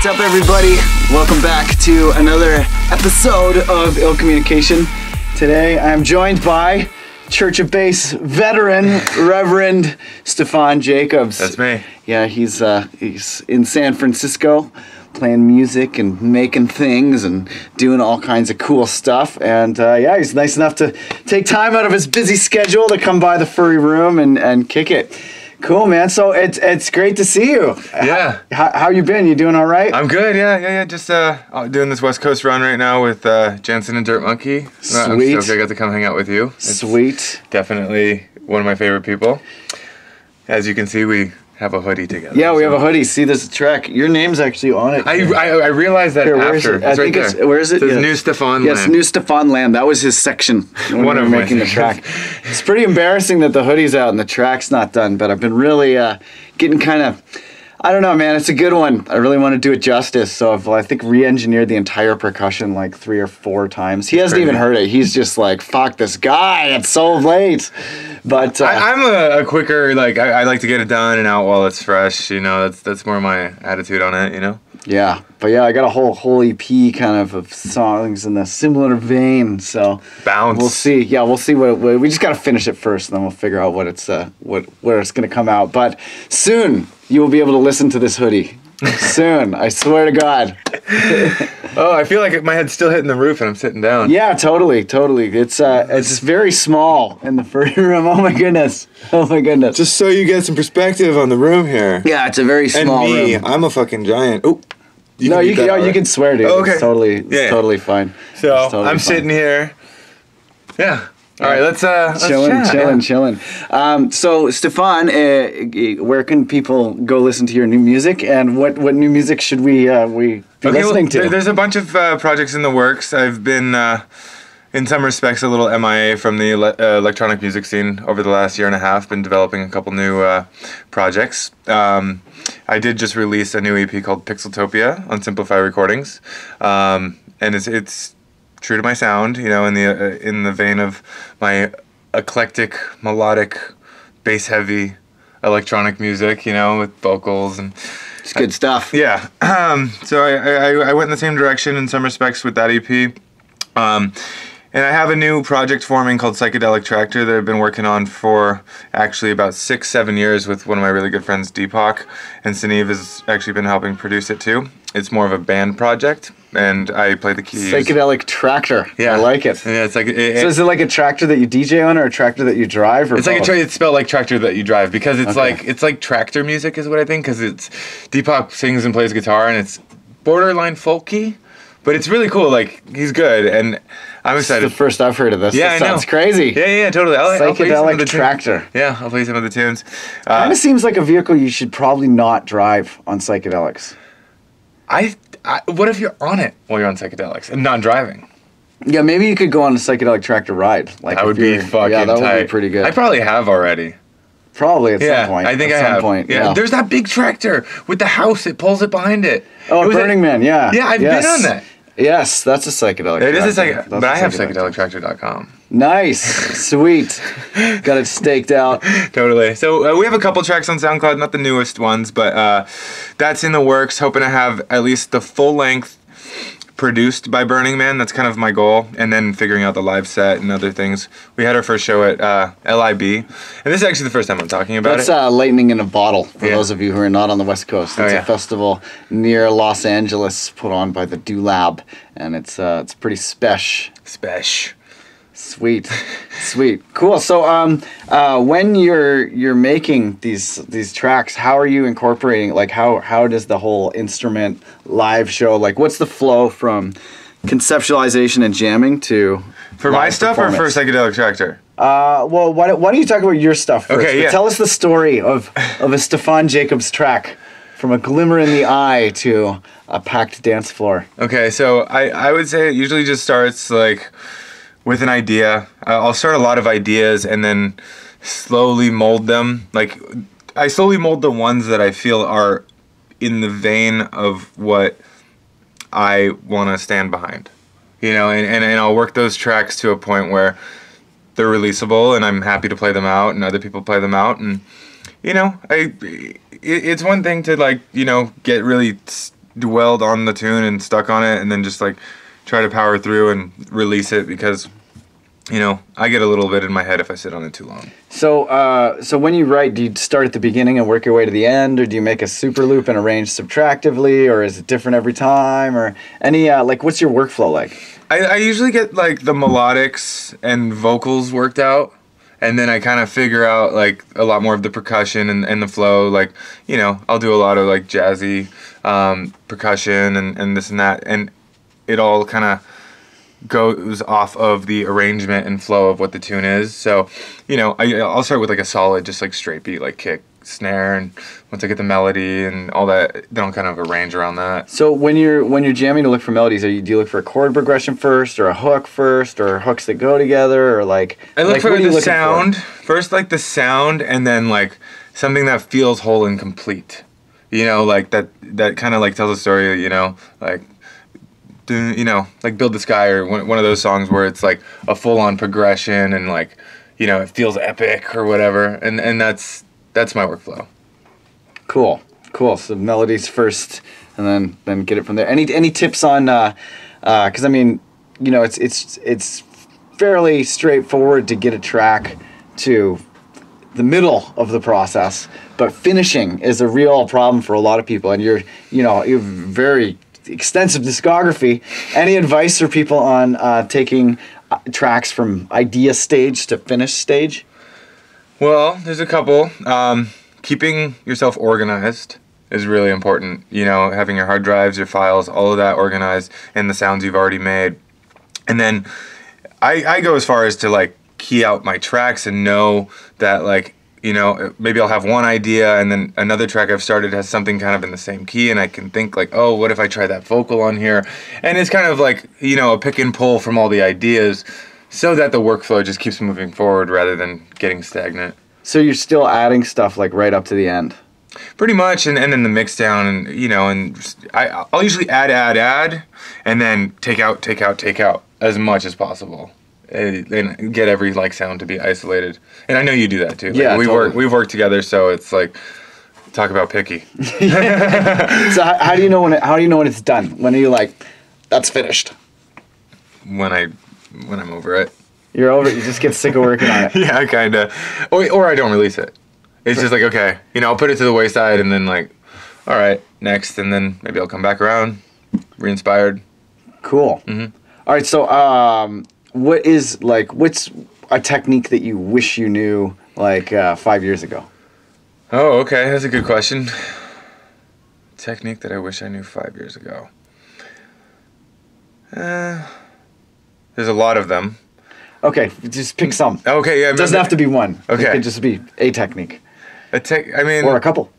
What's up, everybody? Welcome back to another episode of Ill Communication. Today I'm joined by Church of Bass veteran Reverend Stephan Jacobs. That's me. Yeah, he's in San Francisco playing music and making things and doing all kinds of cool stuff. And yeah, he's nice enough to take time out of his busy schedule to come by the furry room and kick it. Cool, man. So it's great to see you. Yeah. How you been? You doing all right? I'm good. Yeah. Just doing this West Coast run right now with Jensen and Dirt Monkey. Sweet. I'm stoked I got to come hang out with you. It's Sweet. Definitely one of my favorite people. As you can see, we have a hoodie together. Yeah, we have a hoodie. See, there's a track. Your name's actually on it. I realized that Here, after. I think right there. where is it? It says Yeah. New Stephan Land. Yes, New Stephan Land. That was his section when One we were of my making the sections. track. It's pretty embarrassing that the hoodie's out and the track's not done, but I've been really getting kind of, I don't know, man. It's a good one. I really want to do it justice, so I've, I think, re-engineered the entire percussion like 3 or 4 times. He hasn't even heard it. He's just like, fuck this guy. It's so late. But I'm a quicker, like, I like to get it done and out while it's fresh, you know. That's more my attitude on it, you know. yeah, but yeah, I got a whole EP kind of songs in a similar vein, so Bounce. we'll see. Yeah, we'll see what we just got to finish it first, and then we'll figure out what it's where it's gonna come out. But soon you will be able to listen to this hoodie. Soon, I swear to God. Oh, I feel like my head's still hitting the roof and I'm sitting down. Yeah, totally. It's very small in the furry room. Oh my goodness. Just so you get some perspective on the room here. Yeah, it's a very small and me, room. I'm a fucking giant. Oh, You can swear, dude. Oh, okay. It's totally fine. So It's totally I'm fine. sitting here. Yeah. All right. Let's chilling. So Stephan, where can people go listen to your new music, and what new music should we be listening to? There's a bunch of projects in the works. I've been, in some respects, a little MIA from the electronic music scene over the last year and a half. Been developing a couple new projects. I did just release a new EP called Pixeltopia on Simplify Recordings, and it's true to my sound, you know, in the vein of my eclectic, melodic, bass-heavy electronic music, you know, with vocals and. It's good stuff. Yeah. So I went in the same direction in some respects with that EP. And I have a new project forming called Psychedelic Tractor that I've been working on for actually about 6-7 years with one of my really good friends, Deepak. And Saneev has actually been helping produce it too. It's more of a band project, and I play the keys. Psychedelic Tractor. Yeah. I like it. Yeah, it's like... So is it like a tractor that you DJ on, or a tractor that you drive, or it's both? like it's spelled like tractor that you drive, because it's like tractor music is what I think, because it's Deepak sings and plays guitar, and it's borderline folky, but it's really cool. Like, he's good, and I'm excited. It's the first I've heard of this. Yeah, That I know. sounds crazy. Yeah, totally. I'll play some of Psychedelic the Tractor. Yeah, I'll play some of the tunes. Kind of seems like a vehicle you should probably not drive on psychedelics. What if you're on it while you're on psychedelics and not driving? Yeah, maybe you could go on a psychedelic tractor ride. Like, That would be fucking Yeah, that tight. would be pretty good. I probably have already. Probably at Yeah, some point. I think at I some have. point. Yeah, there's that big tractor with the house. It pulls it behind it. Oh, It was Burning Man. Yeah. Yeah, I've been on that. Yes, that's a psychedelic. It is a tractor. but I have psychedelictractor.com. Nice, sweet. Got it staked out. Totally. So we have a couple tracks on SoundCloud, not the newest ones, but that's in the works. Hoping to have at least the full length produced by Burning Man. That's kind of my goal, and then figuring out the live set and other things. We had our first show at LIB, and this is actually the first time I'm talking about That's it. Lightning in a Bottle, for Yeah. those of you who are not on the West Coast. It's yeah. a festival near Los Angeles put on by the Do Lab, and it's pretty Spesh. Sweet, cool. So, when you're making these tracks, how are you incorporating? Like, how does the whole instrument live show? Like, what's the flow from conceptualization and jamming to For my live stuff or for performance? Psychedelic Tractor? Well, why don't you talk about your stuff first? Okay, yeah. Tell us the story of a Stephan Jacobs track, from a glimmer in the eye to a packed dance floor. Okay, so I would say it usually just starts like with an idea. I'll start a lot of ideas and then slowly mold them. Like, I slowly mold the ones that I feel are in the vein of what I want to stand behind. You know, and I'll work those tracks to a point where they're releasable and I'm happy to play them out and other people play them out. And, you know, it's one thing to, like, you know, get really dwelled on the tune and stuck on it, and then just like try to power through and release it, because I get a little bit in my head if I sit on it too long. So when you write, do you start at the beginning and work your way to the end, or do you make a super loop and arrange subtractively, or is it different every time, or any what's your workflow like? I usually get like the melodics and vocals worked out, and then I kind of figure out like a lot more of the percussion and the flow. Like, I'll do a lot of like jazzy percussion and this and that, and it all kind of goes off of the arrangement and flow of what the tune is. So, I'll start with like a solid, just like straight beat, like kick, snare, and once I get the melody and all that, then I'll kind of arrange around that. So when you're jamming to look for melodies, do you look for a chord progression first, or a hook first, or hooks that go together, or like? I look for what are you the looking sound for? first, like the sound, and then like something that feels whole and complete. Like that kind of like tells a story. Like. Like Build the Sky, or one of those songs where it's like a full-on progression and like, it feels epic or whatever, and that's my workflow. Cool. So melodies first, and then get it from there. Any tips on? Because I mean, it's fairly straightforward to get a track to the middle of the process, but finishing is a real problem for a lot of people. And you're very extensive discography. Any advice for people on taking tracks from idea stage to finish stage? Well, there's a couple. Keeping yourself organized is really important. Having your hard drives, your files, all of that organized, and the sounds you've already made. And then I go as far as to like key out my tracks and know that like, maybe I'll have one idea, and then another track I've started has something kind of in the same key, and I can think like, oh, what if I try that vocal on here? And it's kind of like, a pick and pull from all the ideas, so that the workflow just keeps moving forward rather than getting stagnant. So you're still adding stuff like right up to the end? Pretty much, and then the mix down, and and I'll usually add, and then take out as much as possible. And get every like sound to be isolated, and I know you do that too. Like, yeah, we've worked together, so it's like, talk about picky. So how do you know when it's done? When are you like, that's finished? When I'm over it. You're over it. You just get sick of working on it. Yeah, kinda. Or I don't release it. It's just like, okay, I'll put it to the wayside, and then like, all right, next, and then maybe I'll come back around, re-inspired. Cool. Mm-hmm. All right, so what's a technique that you wish you knew like 5 years ago? Oh, okay, that's a good question. Technique that I wish I knew 5 years ago. There's a lot of them. Okay, just pick some. Okay, yeah. It doesn't have to be one. Okay. It could just be a technique. Or a couple.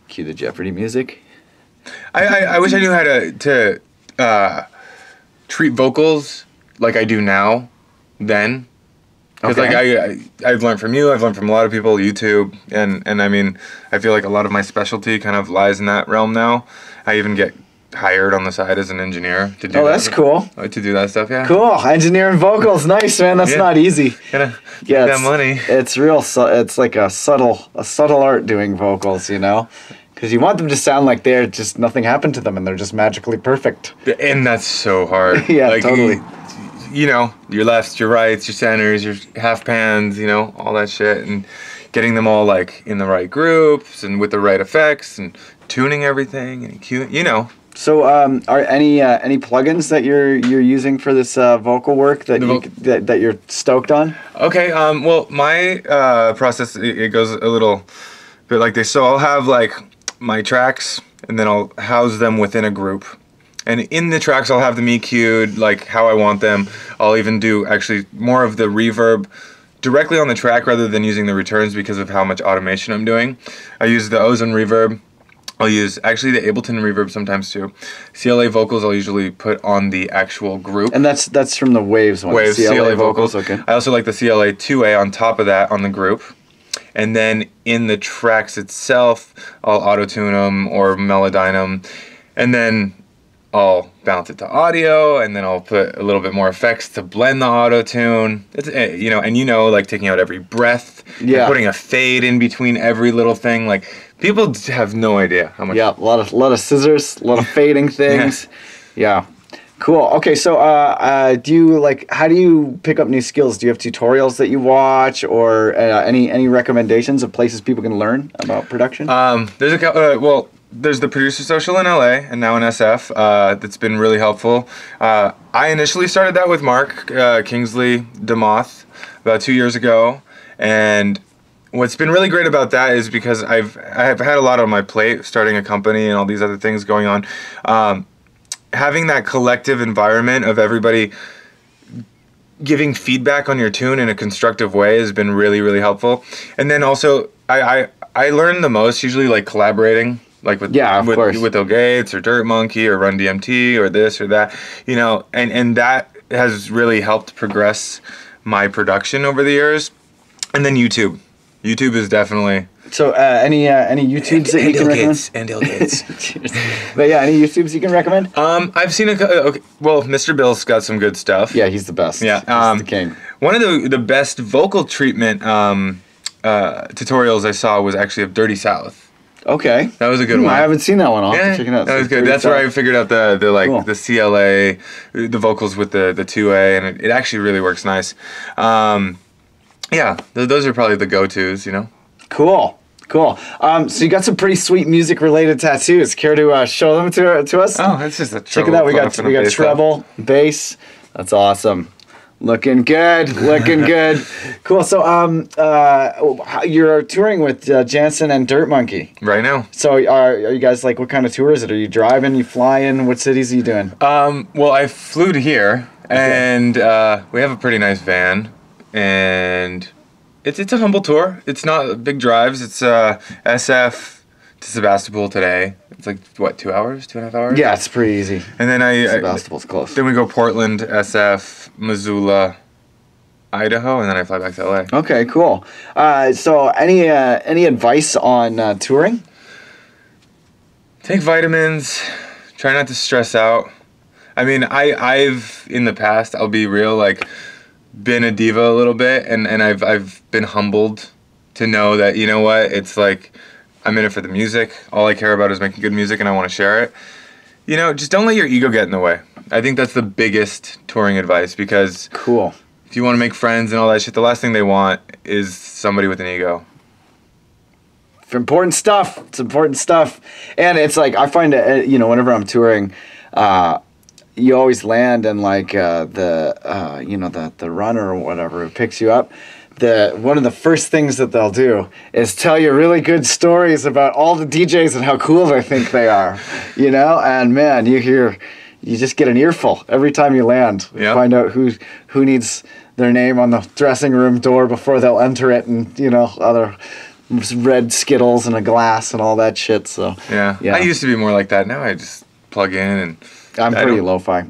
Cue the Jeopardy music. I wish I knew how to treat vocals like I do now, then. Because I've learned from you, I've learned from a lot of people, YouTube, and I mean, I feel like a lot of my specialty kind of lies in that realm now. I even get hired on the side as an engineer to do. Oh, that's cool. To do that stuff, yeah. Cool, engineering vocals, nice, man. That's not easy. Gotta get that money. It's real. It's like a subtle art doing vocals, because you want them to sound like they're just nothing happened to them and they're just magically perfect. And that's so hard. Yeah, like, totally. Your lefts, your rights, your centers, your half pans, all that shit, and getting them all like in the right groups and with the right effects and tuning everything and EQ, So, are any plugins that you're using for this vocal work that you're stoked on? Okay. Well, my process it goes a little bit like this. So I'll have like my tracks, and then I'll house them within a group. And in the tracks, I'll have them EQ'd like how I want them. I'll even do actually more of the reverb directly on the track rather than using the returns because of how much automation I'm doing. I use the Ozone reverb. I'll use actually the Ableton reverb sometimes too. CLA vocals I'll usually put on the actual group. And that's from the Waves one. Waves, CLA vocals. Okay. I also like the CLA 2A on top of that on the group. And then in the tracks itself, I'll auto-tune them or melodyne them. And then I'll bounce it to audio, and then I'll put a little bit more effects to blend the auto tune. It's like taking out every breath, and putting a fade in between every little thing. Like people have no idea how much. Yeah, a lot of scissors, a lot of fading things. Yeah. Cool. Okay, so how do you pick up new skills? Do you have tutorials that you watch, or any recommendations of places people can learn about production? There's the Producer Social in LA and now in SF. That's been really helpful. I initially started that with Mark Kingsley DeMoth about 2 years ago, and what's been really great about that is because I've had a lot on my plate, starting a company and all these other things going on. Having that collective environment of everybody giving feedback on your tune in a constructive way has been really, really helpful. And then also, I learn the most usually like collaborating, like with ill.Gates or Dirt Monkey or Run DMT or this or that, and that has really helped progress my production over the years. And then YouTube. YouTube is definitely... So any YouTubes that you can recommend? And ill.Gates. But yeah, any YouTubes you can recommend? I've seen Mr. Bill's got some good stuff. Yeah, he's the best. Yeah, he's the king. One of the best vocal treatment tutorials I saw was actually of Dirty South. Okay, that was a good one. I haven't seen that one. I'll have to check it out. That was good. That's where I figured out the CLA, the vocals with the 2A, and it actually really works nice. Yeah, those are probably the go-tos, Cool. So you got some pretty sweet music-related tattoos. Care to show them to us? Oh, it's just a treble. Check it out. We got treble, bass. That's awesome. Looking good. Cool. So you're touring with Jansen and Dirt Monkey right now. So are you guys like, what kind of tour is it? Are you driving? You flying? What cities are you doing? Well, I flew to here, and we have a pretty nice van. And it's a humble tour. It's not big drives. It's SF to Sebastopol today. It's like, 2 hours, 2.5 hours? Yeah, it's pretty easy. And then Sebastopol's close. Then we go Portland, SF, Missoula, Idaho, and then I fly back to LA. Okay, cool. So any advice on touring? Take vitamins. Try not to stress out. I mean, I've in the past, I'll be real, been a diva a little bit, and I've been humbled to know that, it's like I'm in it for the music. All I care about is making good music, and I want to share it. Just don't let your ego get in the way. I think that's the biggest touring advice, because cool. If you want to make friends and all that shit, the last thing they want is somebody with an ego. It's important stuff. And it's like, I find it, whenever I'm touring, you always land, and the runner or whatever who picks you up, one of the first things that they'll do is tell you really good stories about all the DJs and how cool they think they are, and man, you just get an earful every time you land. Yep. Find out who needs their name on the dressing room door before they'll enter it, and other red Skittles and a glass and all that shit. So yeah. I used to be more like that. Now I just plug in and I'm pretty lo-fi.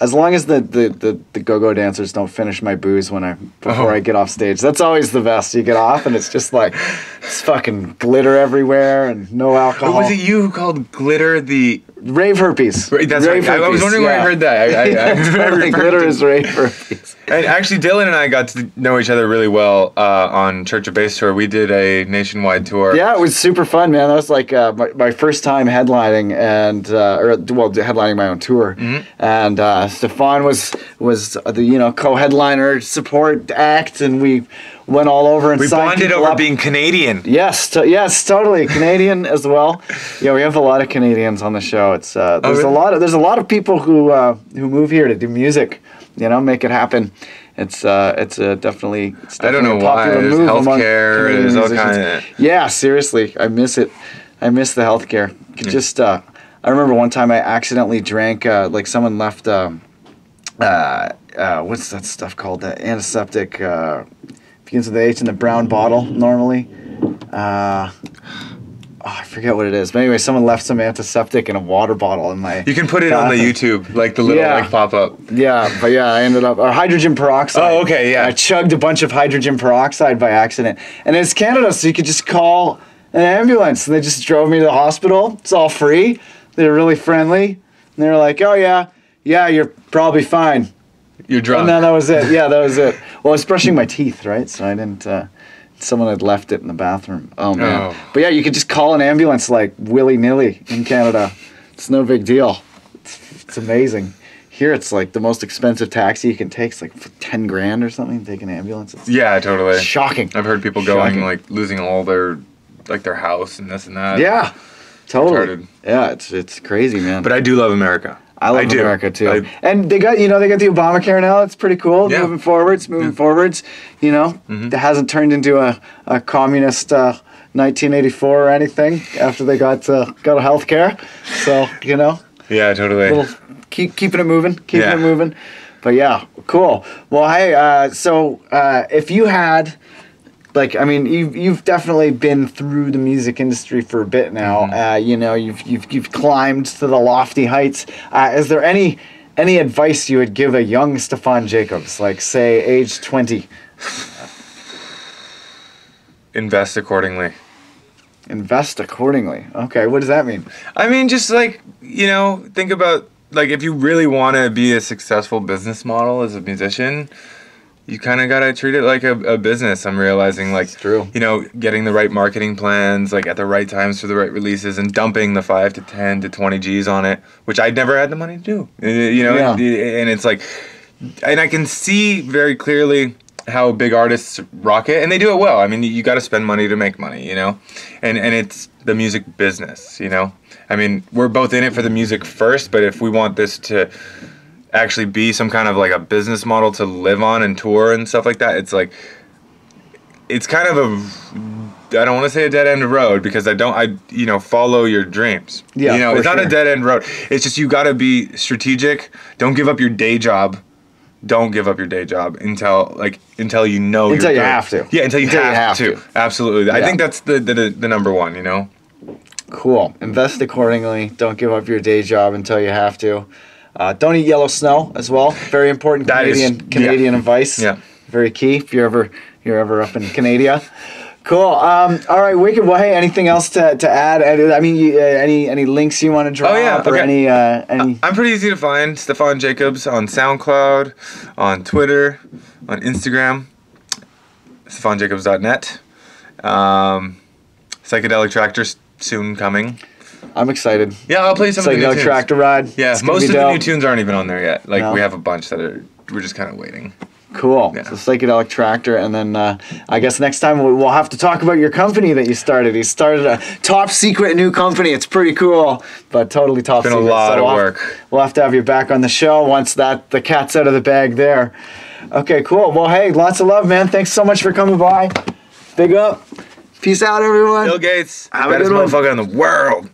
As long as the go-go dancers don't finish my booze before I get off stage. That's always the best. You get off and it's just like, it's fucking glitter everywhere and no alcohol. Was it you who called glitter the... Rave herpes. That's rave right. herpes. I was wondering where I heard that. I glitter is rave herpes. And actually, Dylan and I got to know each other really well on Church of Bass tour. We did a nationwide tour. Yeah, it was super fun, man. That was like my first time headlining, and headlining my own tour. Mm-hmm. And Stephan was the co-headliner support act, and we went all over and we bonded over being Canadian. Yes, totally Canadian as well. Yeah, we have a lot of Canadians on the show. It's there's a lot of people who move here to do music, make it happen. It's definitely I don't know a popular why. There's healthcare. There's all kind of. Yeah, seriously, I miss it. I miss the healthcare. Just I remember one time I accidentally drank someone left what's that stuff called? The antiseptic begins with the H in the brown bottle normally. I forget what it is. But anyway, someone left some antiseptic in a water bottle in my... You can put it on the YouTube, like the little pop-up. Yeah, but I ended up... Or hydrogen peroxide. Oh, okay, yeah. I chugged a bunch of hydrogen peroxide by accident. And it's Canada, so you could just call an ambulance. And they just drove me to the hospital. It's all free. They're really friendly. And they were like, oh, yeah, you're probably fine. You're drunk. And then that was it. Yeah, that was it. Well, I was brushing my teeth, right? So I didn't, someone had left it in the bathroom. Oh, man. Oh. But yeah, you could just call an ambulance like willy-nilly in Canada. It's no big deal. It's amazing. Here it's like the most expensive taxi you can take. It's like for 10 grand or something. Take an ambulance. It's Yeah, totally. shocking. I've heard people going like losing all their house and this and that. Yeah, totally. Retarded. Yeah, it's crazy, man. But I do love America. I love do. America too. And they got the Obamacare now. It's pretty cool. Yeah. Moving forwards. It hasn't turned into a communist 1984 or anything after they got health care. So Yeah, totally. keeping it moving, it moving. But yeah, cool. Well, hey, so if you had, you've definitely been through the music industry for a bit now. You've climbed to the lofty heights. Is there any advice you would give a young Stephan Jacobs, like say age 20? Invest accordingly. Invest accordingly. Okay, what does that mean? I mean, just think about if you really want to be a successful business model as a musician, you kind of got to treat it like a business. I'm realizing, It's true. Getting the right marketing plans, at the right times for the right releases, and dumping the 5 to 10 to 20 G's on it, which I'd never had the money to do. Yeah. And it's and I can see very clearly how big artists rock it, and they do it well. I mean, you got to spend money to make money, and it's the music business, I mean, we're both in it for the music first, but if we want this to actually be some kind of a business model to live on and tour and stuff like that, it's kind of I don't want to say a dead end road, because follow your dreams. Yeah, it's not sure. a dead end road. It's just you got to be strategic. Don't give up your day job. Don't give up your day job until you know Until you're you good. have to. Yeah, until you have to. Absolutely. Yeah. I think that's the number one, Cool. Invest accordingly. Don't give up your day job until you have to. Don't eat yellow snow as well. Very important Canadian advice. Yeah. Very key if you're ever up in Canada. Cool. All right, wicked. Well, hey, anything else to add? I mean, any links you want to drop? Oh, yeah, Or okay. any? I'm pretty easy to find. Stephan Jacobs on SoundCloud, on Twitter, on Instagram. StephanJacobs.net. Psychedelic Tractor soon coming. I'm excited. Yeah, I'll play some of the new Psychedelic tunes. Tractor ride. Yeah, It's gonna most be of the dope. new tunes aren't even on there yet. No? We have a bunch that we're just kind of waiting. Cool. Yeah. So Psychedelic Tractor, and then I guess next time we'll have to talk about your company that you started. You started a top secret new company. It's pretty cool, but totally top It's been secret. a lot So of work. We'll have to have you back on the show once the cat's out of the bag there. Okay, cool. Well, hey, lots of love, man. Thanks so much for coming by. Big up. Peace out, everyone. ill.Gates. Have a Baddest good one. motherfucker in the world.